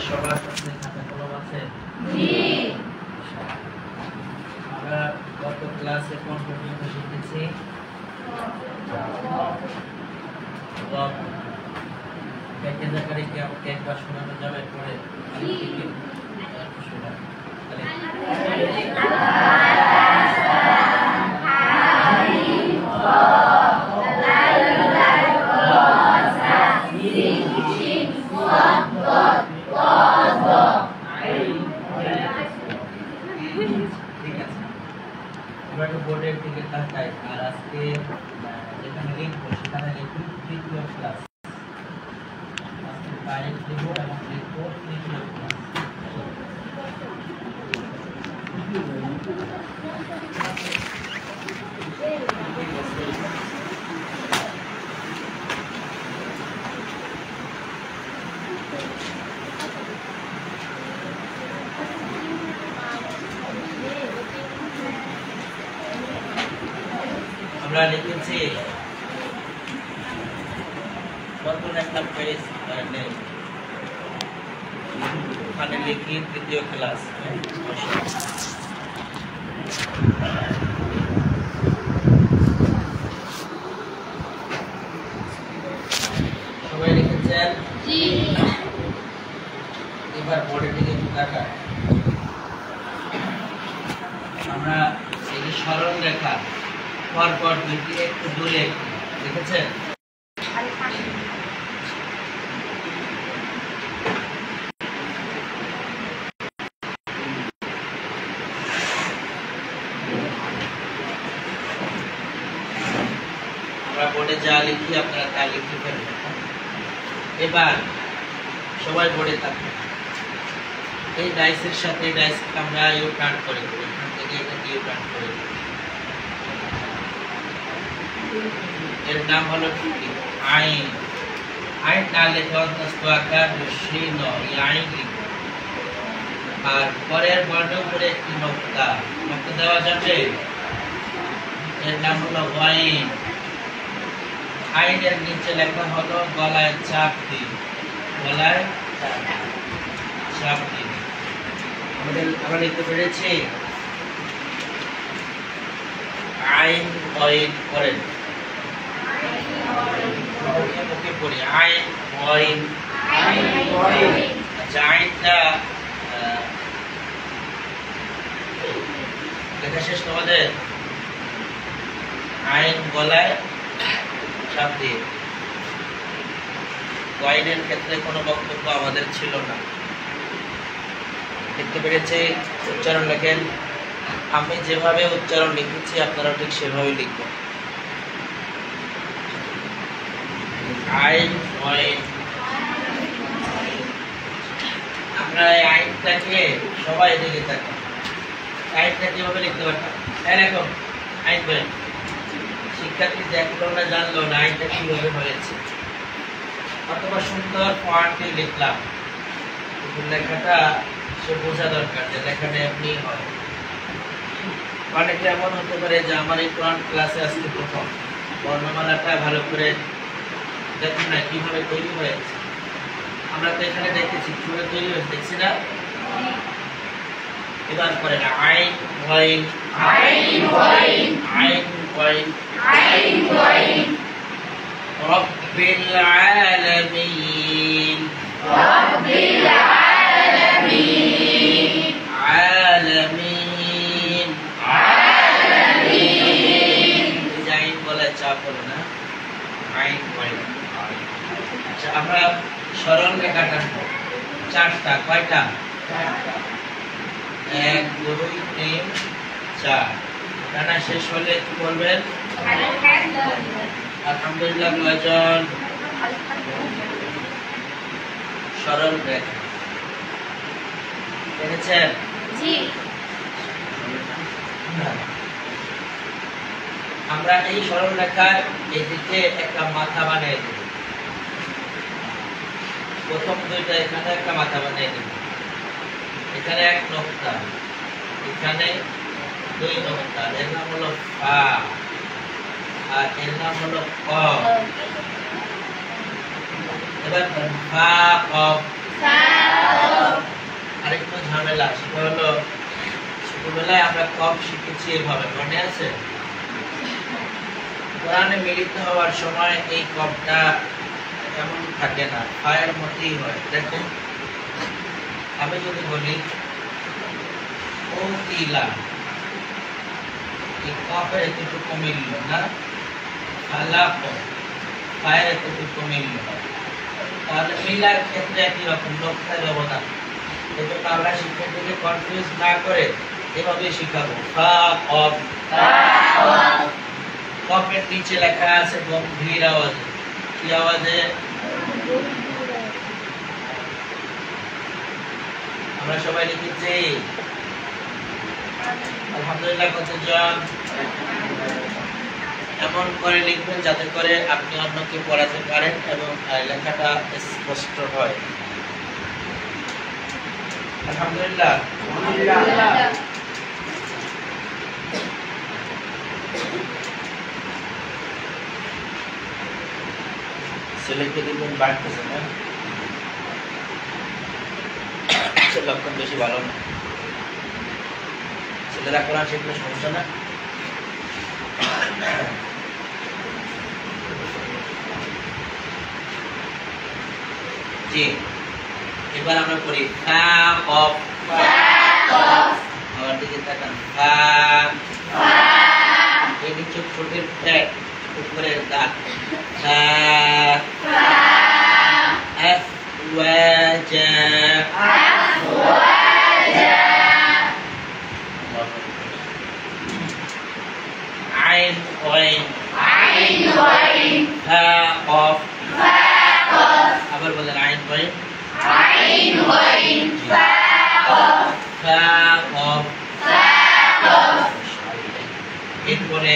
সবার কাছে খাতা কলম আছে? জি। আমরা গত ক্লাসে কোন পর্যন্ত শিখেছি? প্যাকেজ আকারে কি আমাকে একবার শোনানো যাবে পরে? বোর্ডের দিকে তাকাই আর আজকে যেখানে লিখবো সেখানে লিখবো তৃতীয় ক্লাস। আজকে ডাইরেক্ট লিখবো এবং লিখবো তৃতীয় ক্লাস। আমরা লিখেছি নতুন একটা পেজ ওখানে লিখি তৃতীয় ক্লাস। সবাই লিখেছেন? জি। এবার বোর্ডের দিকে তাকান। আমরা এই যে সরল রেখা পরপর দুইটি একটু দূরে দেখেছেন? আমরা বোর্ডে যা লিখি আপনারা তা লিখে ফেলবেন। এবার সবাই বোর্ডে থাকবে। এই ডাইসের সাথে ডাইসকে আমরা ইউ টার্ন করে দেব, এখান থেকে এটা ইউ টার্ন করে দেব। এর নাম হলো আইন। আইন না লেখা অন্তস্থ আকার শীর্ণ এই আইন লিখব। আর পরের বর্ণের উপরে একটি নোক্তা দেওয়া যাবে, এর নাম হলো ওয়াইন। আইনের নিচে লেখা হলো গলায় চাপ দিন, গলায় চাপ দিন। আমরা লিখতে পেরেছি আইন ওয়াইন করেন। ওকে পড়ি আইন ওয়াইন। আচ্ছা, আইনটা লেখা শেষ তোমাদের? আইন গলায় চাপ দিয়ে। ওয়াইনের ক্ষেত্রে কোনো বক্তব্য আমাদের ছিল না। লিখতে পেরেছি? উচ্চারণ লেখেন। আমি যেভাবে উচ্চারণ লিখেছি আপনারা ঠিক সেভাবে লিখবেন। আইন ওয়াইন। আমরা এই আইনটাকে সবাই এদিকে থাকি। আইনটা কিভাবে লিখতে পারতাম? এরকম আইন বলেন। শিক্ষার্থী দেখলো না, জানলো না আইনটা কিভাবে হয়েছে। অথবা সুন্দর ফন্টে লিখলাম, লেখাটা সে বোঝা দরকার যে লেখাটা এমনি হয়। অনেকে এমন হতে পারে যে আমার এই কোরআন ক্লাসে আজকে প্রথম, বর্ণমালাটা ভালো করে দেখুন না কিভাবে তৈরি হয়েছে। আমরা তো এখানে দেখেছি কিভাবে তৈরি হয়েছে, দেখছি না? এবার করেন আইন ওয়াইন। আইন ওয়াইন। আইন ওয়াইন। আইন ওয়াইন। রব্বিল আলামিন। রব্বিল আলামিন। আলামিন। আলামিন। আইন বলে চাপ হলো না, আইন ওয়াইন। আচ্ছা, আমরা সরল রেখা টানবো চারটা। কয়টা? 1 2 3 4। টানা শেষ হলে কি বলবেন? আলহামদুলিল্লাহ। কয়জন? সরল রেখা দেখেছেন? জি। আমরা এই সরল রেখার এদিকে একটা মাথা বানিয়ে দেব। প্রথম দুইটা এখানে একটা মাথা বানিয়ে দেব। এখানে এক নোক্তা, এখানে দুই নোক্তা। এর নাম হলো ফা আর এর নাম হলো কফ। এবার ফা কফ। ঝামেলা, সেটা হলো ছোটবেলায় আমরা কফ শিখেছি এভাবে, মনে আছে? কোরআনে মিলিত হওয়ার সময় এই কফটা এমন থাকে না, ফায়ের মতোই হয়। দেখেন, আমি যদি বলি ও কিলা, এই কফের এতটুকু মিলল না, আলাপ ফায়ের এতটুকু মিলল, তাহলে মিলার ক্ষেত্রে একই রকম নোক্তার ব্যবধান। এজন্য আমরা শিক্ষার্থীকে কনফিউজ না করে এভাবে শিখাবো। ফা কফ, কফের নিচে লেখা আছে গম্ভীর আওয়াজে। কি আওয়াজে? আমরা সবাই লিখেছি আলহামদুলিল্লাহ। কতজন? এমন করে লিখবেন যাতে করে আপনি অন্যকে পড়াতে পারেন এবং লেখাটা স্পষ্ট হয়। আলহামদুলিল্লাহ। ছেলেকে দেখবেন বাড়তেছে না, লক্ষণ বেশি ভালো না। ছেলেরা কোরআন শিখলে সমস্যা না। জি, এবার আমরা করি ফা কফ, আমার দিকে তাকান। ফা, এই নিচে ঠোঁটের ফ্যাট, উপরের দাঁত। ফা, আফওয়াজা, আইন ওয়াইন, ফা কফ, আবার বলেন আইন ওয়াইন, ফা কফ। এরপরে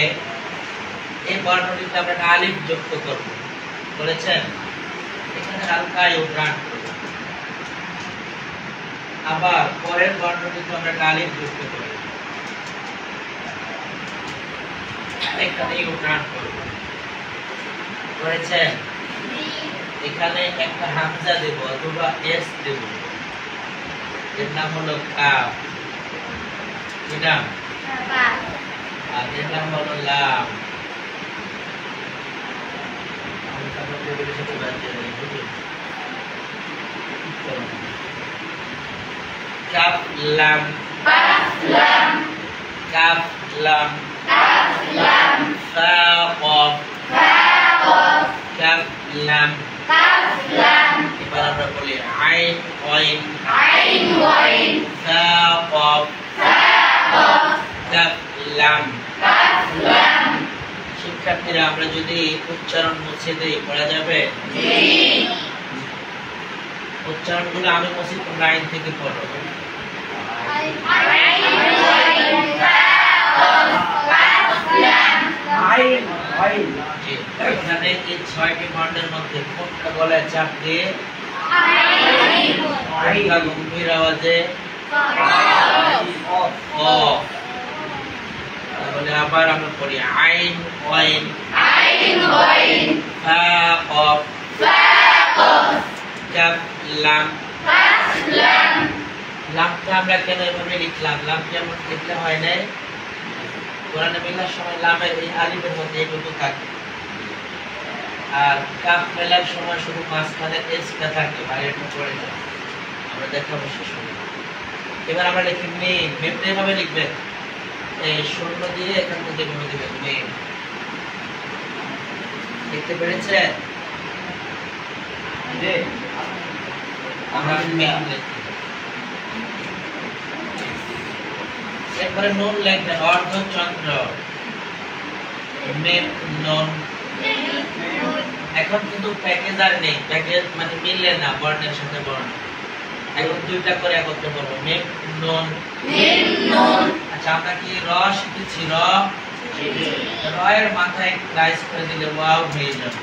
এই বর্ণটিতে আমরা একটা আলিফ যুক্ত করব, বলেছেন? এখানে হালকা উদ্রান করব। আবার পরের বর্ণটিতে আমরা একটা আলিফ যুক্ত করব, এখানে উদ্রান করব, বলেছেন? এখানে একটা হামজা দেব অথবা এস দেব, এর নাম হলো কাফ। কি নাম? আর এর নাম হলো লাম। কাফ লাম, কাফ লাম, ফা কফ, কাফ লাম। এবার আমরা বলি আইন ওয়াইন, ফা কফ, কাফ লাম। শিক্ষার্থীরা, আমরা যদি উচ্চারণ মুছে দিই পড়া যাবে? উচ্চারণগুলো আমি মুছি, তোমরা আইন থেকে পড়ো। এখানে এই ৬টি বর্ণের মধ্যে কোনটা গলায় চাপ দিয়ে গম্ভীর আওয়াজে তাহলে আবার আমরা পড়ি আইন ওয়াইন, ফা কফ, কাফ লাম। লামটা আমরা কেন এভাবে লিখলাম? লামটা এমন লিখলে হয় না, কোরআনে মেলার সময় লামের এই আলিফের মধ্যে এইটুকু থাকে, আর কাফ মেলার সময় শুধু মাঝখানে এসটা থাকে, বাইরেটা পড়ে যায়। আমরা দেখাবো শেষ হবে। এবার আমরা লিখি মিম। মিমটা এভাবে লিখবেন, এই শূন্য দিয়ে এখান থেকে গুণ দিবেন মিম। দেখতে পেরেছেন? আমরা মিম লিখি। এরপরে নুন লিখবেন, অর্ধচন্দ্র, মিম নুন। এখন কিন্তু প্যাকেজ আর নেই, প্যাকেজ মানে মিললে না বর্ণের সাথে বর্ণ। এখন দুইটা করে একত্রে বলবো, মিম নুন। আচ্ছা, আমরা কি র শিখেছি? র এর মাথায় ক্রাইস করে দিলে ওয়াও হয়ে যাবে।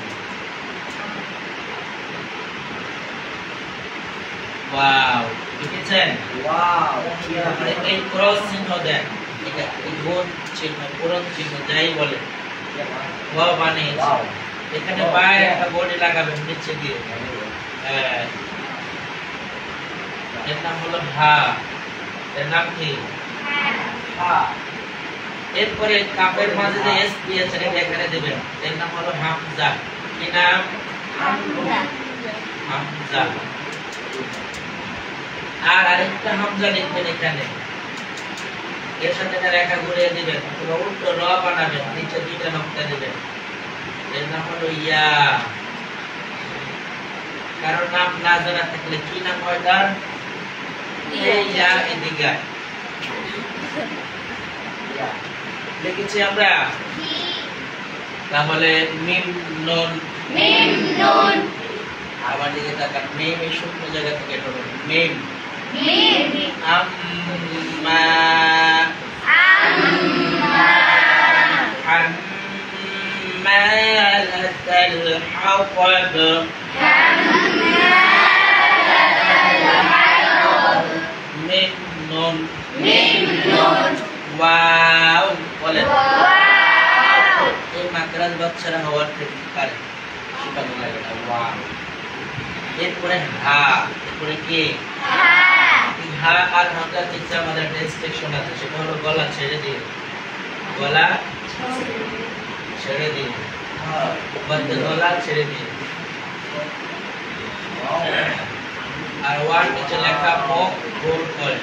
ওয়াও, দেখেছেন? ওয়াও। তারপরে এই ক্রস চিহ্ন দেন, এটা এই গুণ চিহ্ন, পূরণ চিহ্ন যাই বলে, ওয়াও বানিয়েছে। এখানে বাইরে একটা বডি লাগাবেন নিচে দিয়ে, এর নাম হলো হা। এর নাম কি এরপরে কাফের মাঝে যে এস দিয়েছে এটা এখানে দিবেন এর নাম হলো হামজা কি নাম হামজা আর আরেকটা হামজা লিখবেন এখানে এর সাথে রেখা ঘুরিয়ে দিবেন অথবা উল্টো র বানাবেন নিচে দুইটা নকশা দিবেন এর নাম হলো ইয়া কারণ নাম না জানা থাকলে কি নাম হয় তার ইয়া এদিকে লিখেছি আমরা তাহলে মিম নুন আবার দিকে তাকান মিম এই শূন্য জায়গা থেকে এটা হলো মিম আম্মা হাম্মালাতাল হাতাব মিম নুন ওয়াও বলেন এই মাদ্রাজ বাচ্চারা হওয়ার থেকে পারে শেখানো লাগে না ওয়াও এরপরে হা এরপরে কি হা আর হামজা নিচে আমাদের একটা এক্সপ্রেশন আছে সেটা হলো গলা ছেড়ে দিয়ে গলা ছেড়ে দিয়ে বন্ধ গলা ছেড়ে দিয়ে আর ওয়ার নিচে লেখা মুখ গোল করে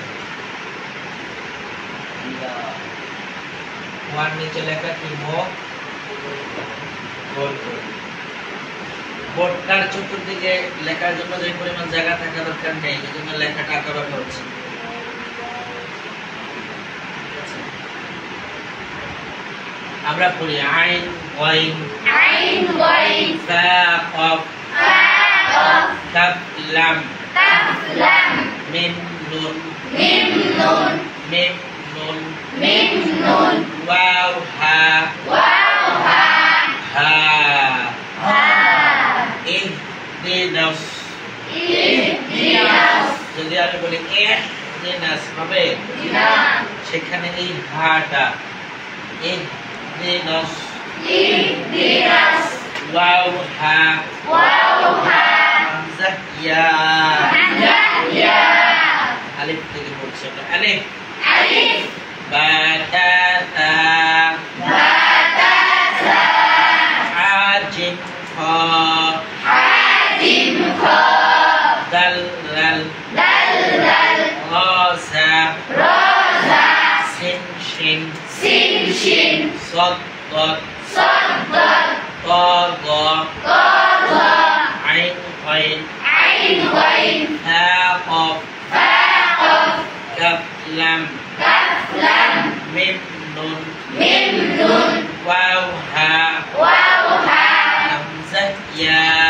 ওয়ার নিচে লেখা কি মুখ গোল করে বোর্ডটার চতুর্দিকে লেখার জন্য যে পরিমাণ জায়গা থাকা দরকার নেই এজন্য লেখাটা আঁকা বাঁকা হচ্ছে আমরা পড়ি আইন ওয়াইন ফা কফ কাফ লাম মিম নুন ওয়াও হা ইহদিনাস যদি আমি বলি ইহদিনাস হবে সেখানে এই হাটা ইহদিনাস ওয়াও হা হামজা ইয়া আলিফ থেকে বলছি আমরা আলিফ বা তা তা হাজিম খা دل رازا سن شن صد طاغا عين غين ها قاف كاف لام ميم نون واو ها همزة يا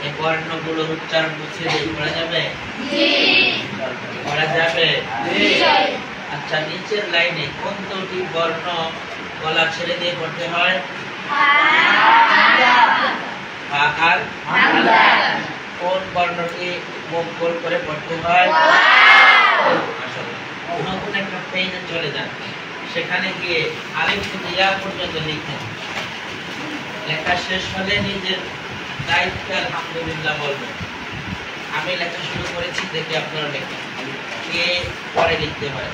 এই বর্ণগুলো উচ্চারণ বুঝিয়ে দেই পড়া যাবে পড়া যাবে আচ্ছা নিচের লাইনে কোন দুটি বর্ণ গলা ছেড়ে দিয়ে পড়তে হয় হা আর হামজা কোন বর্ণটি মুখ গোল করে পড়তে হয় মাশাআল্লাহ নতুন একটা পেজে চলে যান সেখানে গিয়ে আলিফ থেকে ইয়া পর্যন্ত লিখেন লেখা শেষ হলে নিজের দায়িত্বে আলহামদুলিল্লাহ বলবেন আমি লেখা শুরু করেছি দেখি আপনারা লেখেন কে পরে লিখতে হয়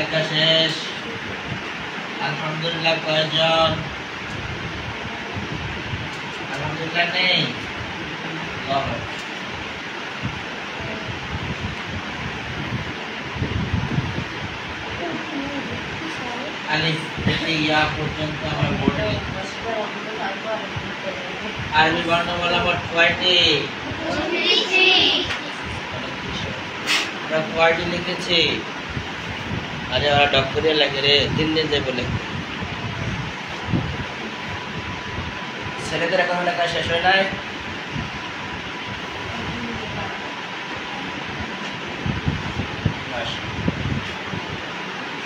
লেখা শেষ আলহামদুলিল্লাহ কয়জন আলহামদুলিল্লাহ নেই আলিফ থেকে ইয়া পর্যন্ত আমরা বোর্ডে আরবি বর্ণমালা মোট কয়টি আমরা কয়টি লিখেছি? আরে ওরা ডক্টরিয়া লাগে রে, 3 দিন যাই বলে। ছেলেদের এখনো লেখা শেষ হয় নাই?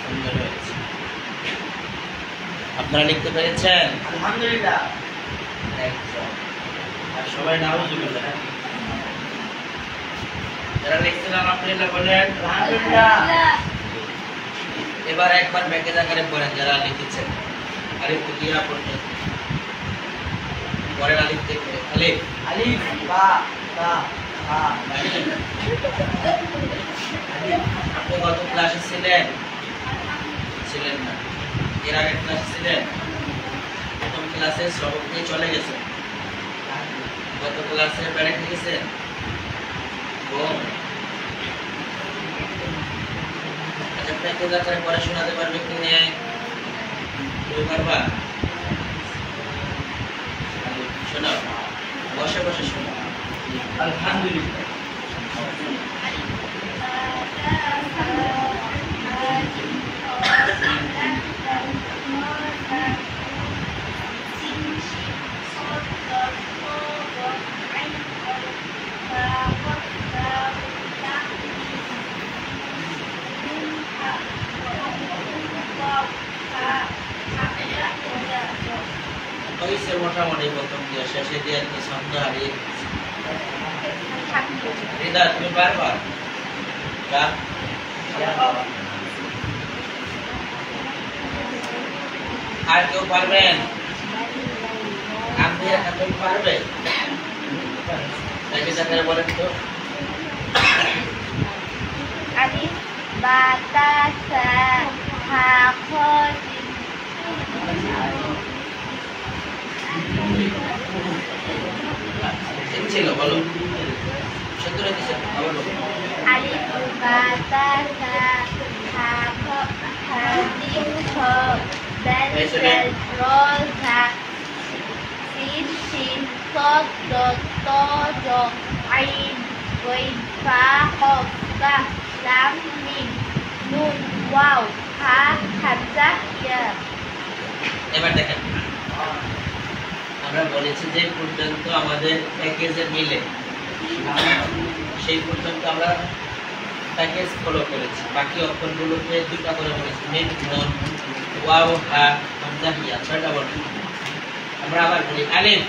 সুন্দর হয়েছে। আপনারা লিখতে পেরেছেন? আলহামদুলিল্লাহ। আর সবাই নাউজুবিল্লাহ। যারা লিখছেন আলহামদুলিল্লাহ বলেন আলহামদুলিল্লাহ। এবার একবার ব্যাকেজ আকারে পড়েন যারা লিখেছেন। আলিফ থেকে ইয়া পর্যন্ত পরের আলিফ থেকে আলিফ আলিফ বা তা হা আপনি কত ক্লাসে ছিলেন? ছিলেন না। এর আগের ক্লাসে ছিলেন? প্রথম ক্লাসে সবক নিয়ে চলে গেছে। গত ক্লাসে বেড়ে গেছেন? আচ্ছা, প্র্যাকটিস আকারে পড়ে শোনাতে পারবে কি না? তুমি পারবা? শোনাও, বসে বসে শোনাও। আলহামদুলিল্লাহ। হয়েছে মোটামুটি প্রথম দিয়ে শেষে দিয়ে একটা ছন্দ হারিয়ে হৃদা, তুমি পারবা? আর কেউ পারবেন? আপনি পারবে? বলেন তো। Alif bata sa ha kho ছিল বলো, সত্তর দিচ্ছে বলো। Alif bata sa ha kho ha dim kho dal dal ro za sin shin sod dot to jo ain ghain fa qaf kaf lam mim nun waw ha hamza ya। এবার দেখেন, আমরা বলেছি যে পর্যন্ত আমাদের প্যাকেজে মিলে সেই পর্যন্ত আমরা প্যাকেজ ফলো করেছি। বাকি অক্ষরগুলোকে দুটা করে বলেছি, মিম নুন ওয়াও হা হামজা ইয়া, 6টা বর্ণ। আমরা আবার বলি আলিফ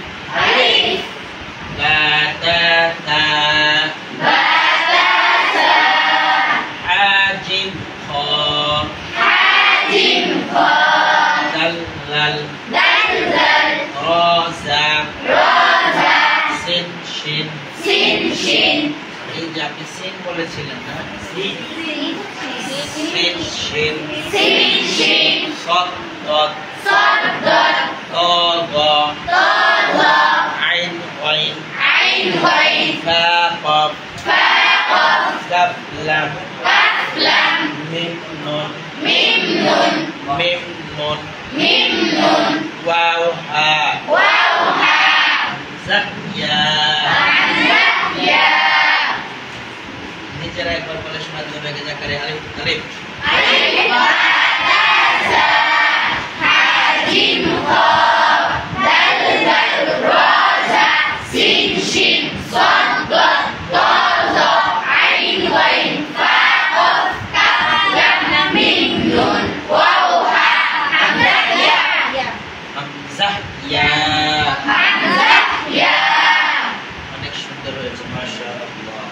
Alif বা তা তা ba ta sa হা জিম খ ha jim kho দাল লাল dal dal র জা ro za সিন শিন। sin shin এই যে আপনি সিন বলেছিলেন না, sin সিন শিন sin shin সদ দদ sod dot ত গ to do আইন গইন ain ghain ফা কফ fa qaf কাফ লাম kaf lam মিম নুন mim nun মিম নুন mim nun ওয়াও হা waw ha হামজা ইয়া। hamza ya। নিচেরা একবার বলে শোনাতে হবে যে জাকারে আলিফ আলিফ Alif ba ta sa ha jim kho dal dal ro za sin shin sod dot to do ain ghain fa qaf kaf lam mim nun waw ha hamza ya। Hamza yeah. Hamza ya। অনেক সুন্দর হয়েছে, মাশাআল্লাহ।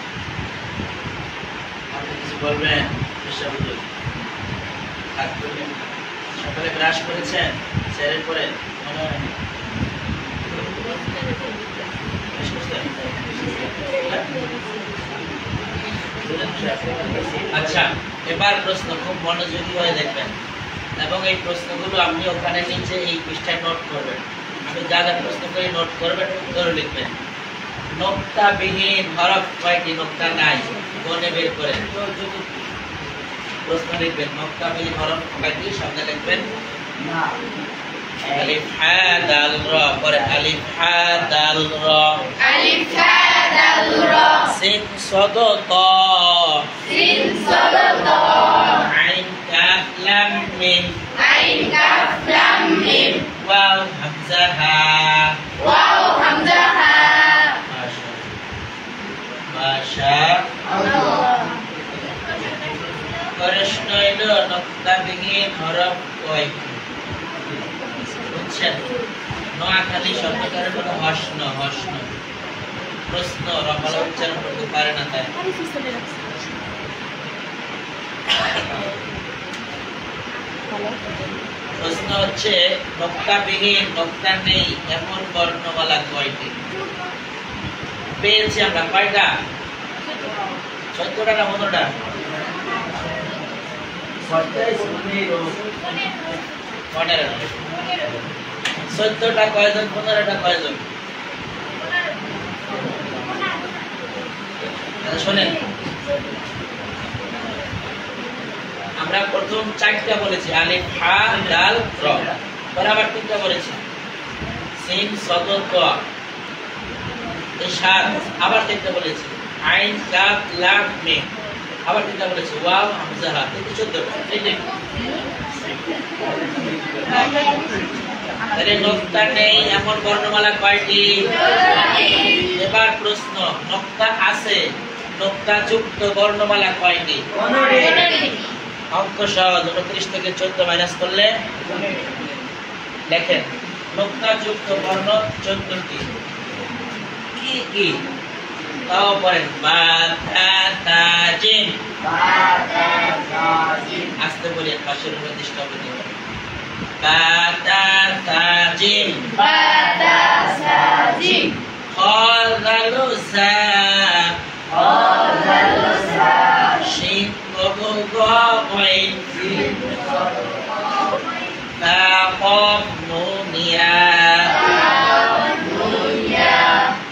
আপনি কিছু বলবেন? বিশ্ববিদ্যালয় সকালে brush করেছেন? স্যারের পরে মনে হয় না। ব্রাশ করছেন? আচ্ছা, এবার প্রশ্ন খুব মনোযোগী হয়ে দেখবেন এবং এই প্রশ্নগুলো আপনি ওখানে নিচে এই পৃষ্ঠায় নোট করবেন। আমি যা যা প্রশ্ন করে নোট করবেন, উত্তর লিখবেন। নোক্তাবিহীন হরফ কয়টি? নোক্তা নাই, গনে বের করেন। প্রশ্ন লিখবেন, নোক্তাবিহীন হরফ কয়টি? সামনে লিখবেন না আলিফ হা দাল র, পরে আলিফ হা দাল র, Alif ha dal صاد ط sin sad ta عين كاف لام ميم ain kaf lam mim واو همزة ها waw hamzah ha মাশাআল্লাহ প্রশ্ন হলো নক্তাবিহীন হরফ কয়টি বুঝছেন নোয়াখালী শব্দটার হলো হস্ন হস্ন প্রশ্ন রফলা উচ্চারণ করতে পারে না তাই প্রশ্ন হচ্ছে নক্তাবিহীন নক্তা নেই এমন বর্ণমালা কয়টি পেয়েছি আমরা কয়টা 14টা না 15টা সত্যাই 14টা কয়জন 15টা কয়জন শোনেন আমরা প্রথম 4টা বলেছি আলিফ হা দাল র পরে আবার 3টা বলেছি সিন সাদ তা এই 7 আবার 3টা বলেছি আইন কাফ লাম মিম আবার 3টা বলেছি ওয়াও হামজা হা এই 14টা এই যে তাহলে নক্তা নেই এমন বর্ণমালা কয়টি এবার প্রশ্ন নক্তা আছে নক্তা যুক্ত বর্ণমালা কয়টি অঙ্ক সহজ 29 থেকে 14 মাইনাস করলে দেখেন নক্তা যুক্ত বর্ণ 14টি কি কি তাও পড়েন বা তা তা জিম আস্তে বলি পাশের উপর দৃষ্টি হবে বা তা তা gym ba ta sa jim قال ذلو سا qalu sa شين قبل ضاعين تا قاف نونيا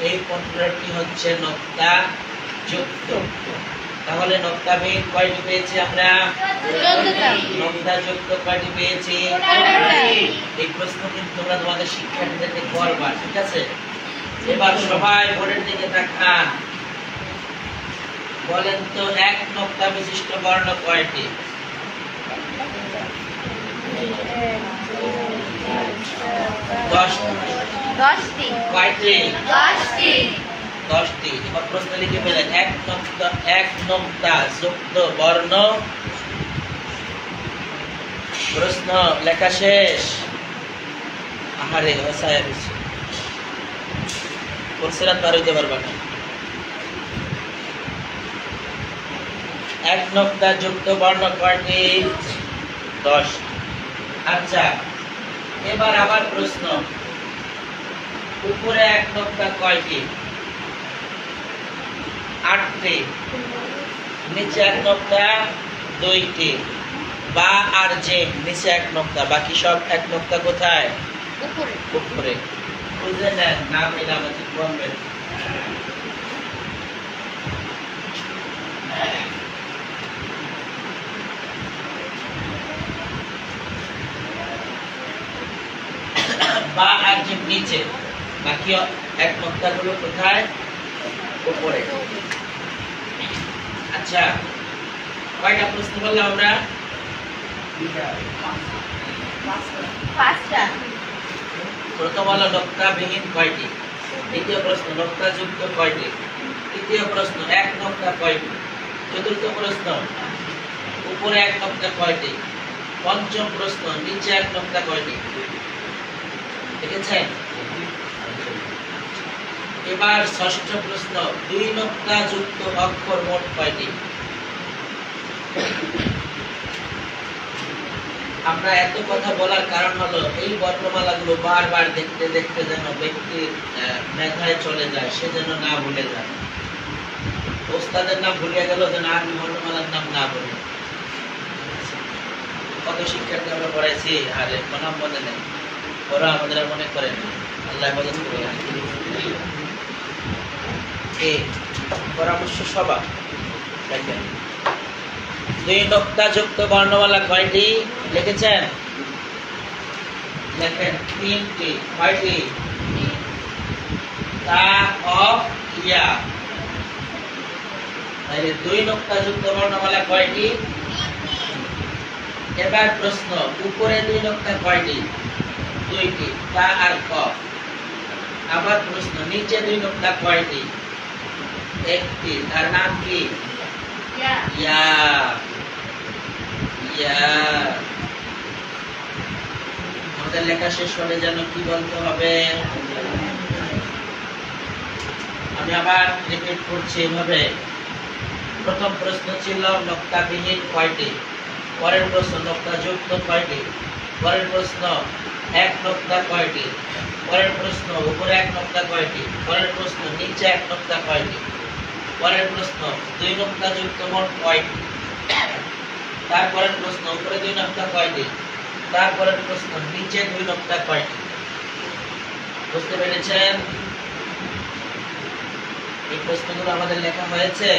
এই 15টি হচ্ছে নক্তা যুক্ত তাহলে নক্তাবিহীন কয়টি পেয়েছি আমরা নক্তা যুক্ত কয়টি পেয়েছি এই প্রশ্ন কিন্তু তোমরা তোমাদের শিক্ষার্থীদেরকে করবা ঠিক আছে এবার সবাই বোর্ডের দিকে তাকান বলেন তো এক নক্তা বিশিষ্ট বর্ণ কয়টি doshti কয়টি doshti 10টি এবার প্রশ্ন লিখে ফেলেন এক নক্তা যুক্ত বর্ণ প্রশ্ন লেখা শেষ আহারে হসায় রয়েছে কোর্সেরা পার হইতে পারবা না এক নক্তা যুক্ত বর্ণ কয়টি 10 আচ্ছা এবার আবার প্রশ্ন উপরে এক নক্তা কয়টি 8টি নিচে এক নক্তা 2টি বা আর যে নিচে এক নক্তা বাকি সব এক নক্তা কোথায় upore উপরে বুঝে নেন না পেলে আমাকে বলবেন বা আর যে নিচে বাকি এক নক্তা গুলো কোথায় উপরে আচ্ছা কয়টা প্রশ্ন বললাম আমরা pasta প্রথম হলো নক্তাবিহীন কয়টি দ্বিতীয় প্রশ্ন নক্তা যুক্ত কয়টি তৃতীয় প্রশ্ন এক নক্তা কয়টি চতুর্থ প্রশ্ন উপরে এক নক্তা কয়টি পঞ্চম প্রশ্ন নিচে এক নক্তা কয়টি দেখেছেন এবার ষষ্ঠ প্রশ্ন দুই নক্তা যুক্ত অক্ষর মোট কয়টি আমরা এত কথা বলার কারণ হলো এই বর্ণমালাগুলো বারবার দেখতে দেখতে যেন ব্যক্তির মেধায় চলে যায় সে যেন না ভুলে যায় ওস্তাদের নাম ভুলিয়ে গেল যেন আর বর্ণমালার নাম না বলে কত শিক্ষার্থী আমরা পড়াইছি আর নাম মনে নেই ওরা আমাদের আর মনে করেন আল্লাহ মদত করে এই পরামর্শ সভা দেখেন দুই নক্তা যুক্ত বর্ণমালা কয়টি লিখেছেন লেখেন 3টি কয়টি তা অফ ইয়া তাহলে দুই নোক্তাযুক্ত বর্ণমালা কয়টি? এবার প্রশ্ন, উপরে দুই নোক্তা কয়টি? দুইটি, তা আর ক। আবার প্রশ্ন, নিচে দুই নোক্তা কয়টি? একটি, তার নাম কি? ইয়া। ইয়া। আমাদের লেখা শেষ হলে যেন কি বলতে হবে? আমি আবার রিপিট করছি এভাবে। প্রথম প্রশ্ন ছিল নোক্তাবিহীন কয়টি, পরের প্রশ্ন নোক্তাযুক্ত কয়টি, পরের প্রশ্ন এক নোক্তা কয়টি, পরের প্রশ্ন উপরে এক নোক্তা কয়টি, পরের প্রশ্ন নিচে এক নোক্তা কয়টি, পরের প্রশ্ন দুই নোক্তাযুক্ত মোট কয়টি, তারপরের প্রশ্ন উপরে দুই নোক্তা কয়টি, তারপরের প্রশ্ন নিচে দুই নোক্তা কয়টি। বুঝতে পেরেছেন? এই প্রশ্নগুলো আমাদের লেখা হয়েছে।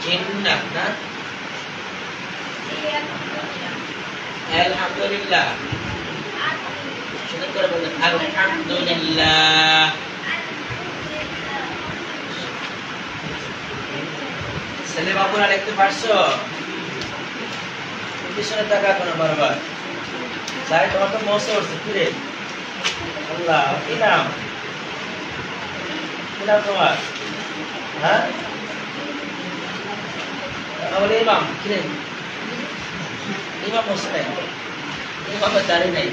জিন্নাত না? আলহামদুলিল্লাহ। শুনে করে বলেন আলহামদুলিল্লাহ। ছেলে বাবুরা লিখতে পারছো? পিছনে টাকা কোনো বারবার তাই তোমার তো মৌসে উঠছে। কি রে আল্লাহ, কি নাম? কি নাম তোমার? হ্যাঁ বলে ইমাম। কি রে ইমাম মৌসে নাই, ইমামের দাড়ি নাই।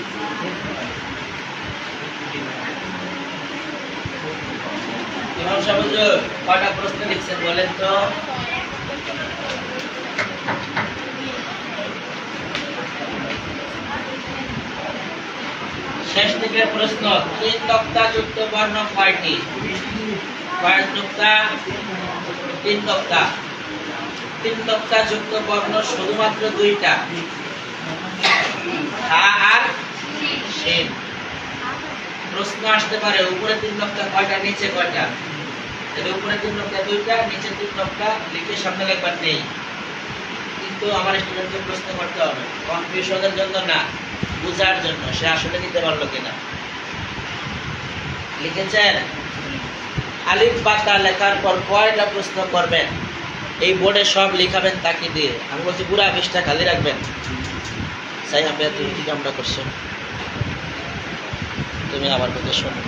ইমাম সাহেব কয়টা প্রশ্ন লিখছেন বলেন তো? শেষ দিকের প্রশ্ন, তিন নোক্তাযুক্ত বর্ণ কয়টি? কয় নোক্তা? তিন নোক্তা। তিন নোক্তাযুক্ত বর্ণ শুধুমাত্র দুইটা, হা আর শিন। প্রশ্ন আসতে পারে উপরে তিন নোক্তা কয়টা, নিচে কয়টা? উপরে তিন নোক্তা দুইটা, নিচে তিন নোক্তা। লিখে সামনে লিখবার নেই, কিন্তু আমার স্টুডেন্টকে প্রশ্ন করতে হবে, কনফিউশনের জন্য না, বুঝার জন্য সে আসলে নিতে পারলো কিনা। লিখেছেন? আলিফ বাতা লেখার পর কয়টা প্রশ্ন করবেন এই বোর্ডে সব লিখাবেন তাকে দিয়ে। আমি বলছি পুরা পৃষ্ঠা খালি রাখবেন। সাই আমি তুমি কি কামটা করছো? তুমি আমার কথা শোনো।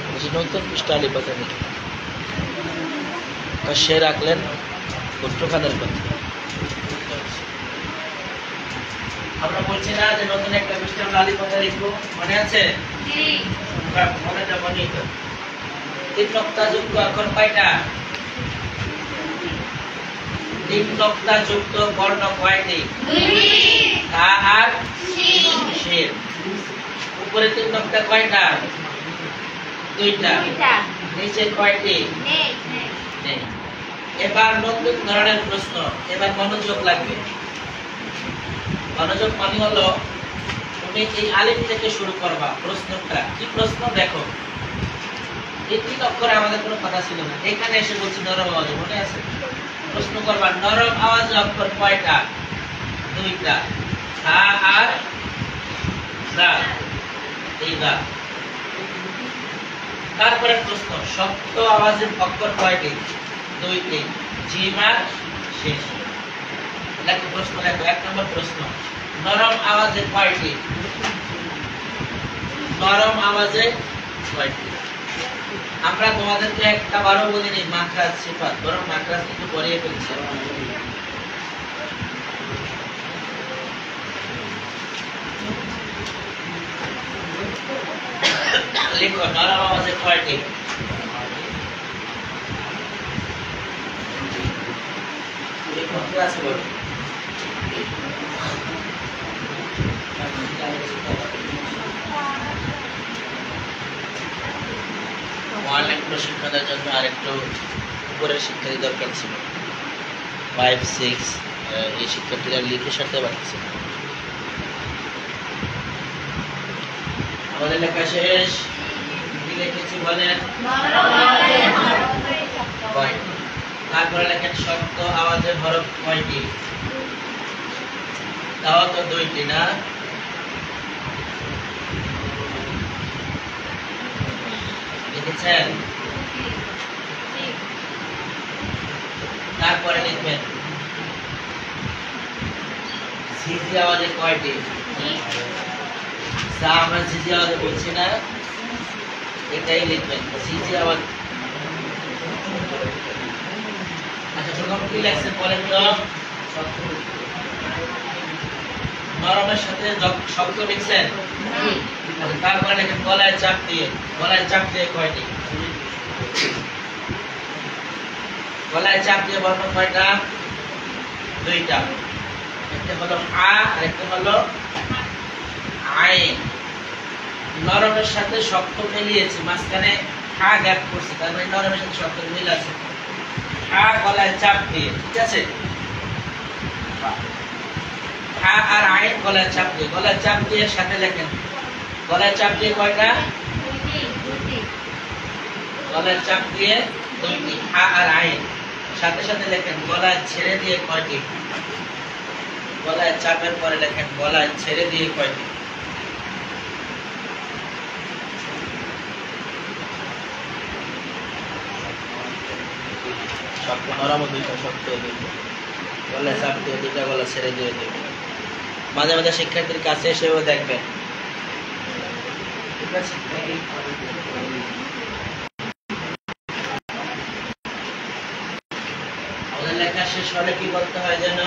বলছি নতুন পৃষ্ঠা আলিফ বাতা লিখে সে রাখলেন পুত্রখানের কথা। আমরা বলছি না যে নতুন একটা পৃষ্ঠা আমরা আলিফ বাতা লিখবো, মনে আছে? মনে যাবো নি তো। তিন নোক্তাযুক্ত অক্ষর কয়টা? তিন নোক্তাযুক্ত বর্ণ কয়টি? তা আর শিন। উপরে তিন নোক্তা কয়টা? দুইটা। নিচে কয়টি? নেই। এবার নতুন ধরনের প্রশ্ন, এবার মনোযোগ লাগবে। মনোযোগ মানে হলো তুমি এই আলিফ থেকে শুরু করবা প্রশ্নটা। কি প্রশ্ন দেখো, এই তিন অক্ষরে আমাদের কোনো কথা ছিল না, এখানে এসে বলছি নরম আওয়াজে, মনে আছে? প্রশ্ন করবা নরম আওয়াজ অক্ষর কয়টা? দুইটা, হা আর দাল। এই দাল। তারপরে প্রশ্ন শক্ত আওয়াজের অক্ষর কয়টি? দুইটি, জিম আর শেষ। লেখো প্রশ্ন, লেখো। এক নম্বর প্রশ্ন, নরম আওয়াজে কয়টি? নরম আওয়াজে কয়টি? আমরা তোমাদেরকে একটা বারো বলিনি মাখরাজ সিফাত, বরং মাখরাজ কিন্তু পড়িয়ে ফেলছি। লিখো নরম আওয়াজে কয়টি? লিখো ক্লাস করো। অনলাইন প্রশিক্ষণের জন্য আরেকটু উপরের শিক্ষার্থী দরকার ছিল, 5, 6 এই শিক্ষার্থীরা লিখে সারতে পারছে। আমাদের লেখা শেষ। কি লিখেছি বলেন? তারপরে লেখেন শক্ত আওয়াজের হরফ কয়টি? তাও তো দুইটি না? লিখেছেন? তারপরে লিখবেন সিজি আওয়াজে কয়টি সা আমরা সিজি আওয়াজে বলছি না এটাই লিখবেন সিজি আওয়াজ আচ্ছা প্রথম কি লেখছেন বলেন তো নরমের সাথে শব্দ লিখছেন আচ্ছা তারপরে লেখেন গলায় চাপ দিয়ে কয়টি গলায় চাপ দিয়ে বর্ণ কয়টা দুইটা একটা হলো আ আর একটা হলো আইন নরমের সাথে শক্ত মিলিয়েছে মাঝখানে খা গ্যাপ করছে তার মানে নরমের সাথে শক্ত মিল আছে খা গলায় চাপ দিয়ে ঠিক আছে খা আর আইন গলায় চাপ দিয়ে সাথে লেখেন গলায় চাপ দিয়ে কয়টা গলায় চাপ দিয়ে দুইটি খা আর আইন সাথে সাথে লেখেন গলায় ছেড়ে দিয়ে কয়টি গলায় চাপের পরে লেখেন গলায় ছেড়ে দিয়ে কয়টি শক্ত নরম দুইটা শক্ত দুইটা গলায় চাপ দিয়ে দুইটা গলা ছেড়ে দিয়ে দেবেন মাঝে মাঝে শিক্ষার্থীর কাছে এসেও দেখবেন ঠিক আছে আমাদের লেখা শেষ হলে কি বলতে হয় যেন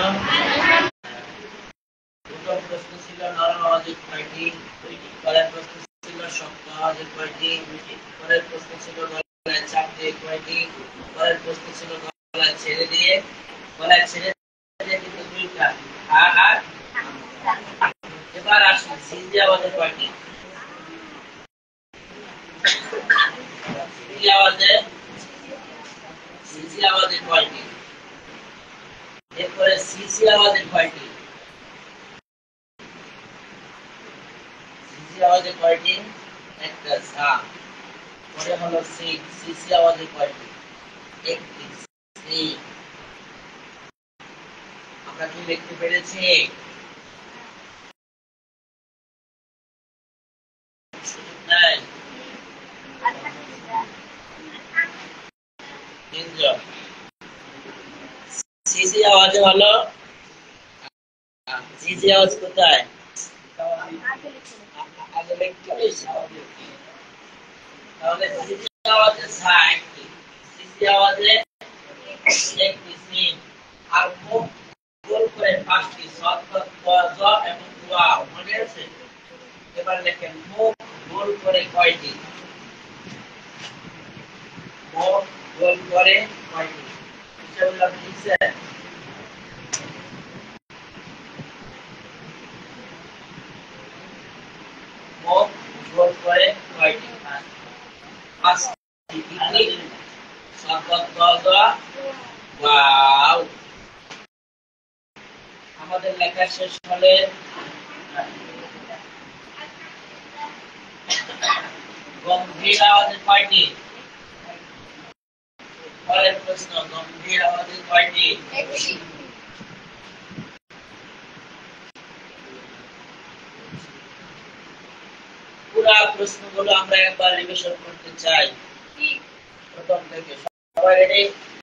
প্রথম প্রশ্ন ছিল নরম আওয়াজের কয়টি পরের প্রশ্ন ছিল শক্ত আওয়াজের কয়টি পরের প্রশ্ন ছিল গলায় চাপ দিয়ে কয়টি পরের প্রশ্ন ছিল গলায় ছেড়ে দিয়ে কিন্তু দুইটা আর এবার আসুন সিজি আওয়াজের কয়টি সিজি আওয়াজের কয়টি এরপরে সিসি আওয়াজের কয়টি সিসি আওয়াজের কয়টি একটা সা পরে হলো সিসি আওয়াজের কয়টি একটি সি আমরা কি লিখতে পেরেছি সিসি আওয়াজে হলো সিসি আওয়াজ কোথায় আগে লিখতে হয়েছে তাহলে সিসি আওয়াজে একটি সিসি আওয়াজে একটি সি আর মুখ গোল করে পাঁচটি সৎ জ এবং ওয়া মনে আছে এবার লেখেন মুখ গোল করে কয়টি মুখ গোল করে কয়টি সেগুলো আপনি লিখছেন মুখ গোল করে কয়টি পাঁচটি ওয়াও আমাদের লেখা শেষ হলে গম্ভীর আওয়াজের কয়টি পরের প্রশ্ন গম্ভীর আওয়াজের কয়টি পুরা প্রশ্নগুলো আমরা একবার রিভিশন করতে চাই প্রথম থেকে সবাই রেডি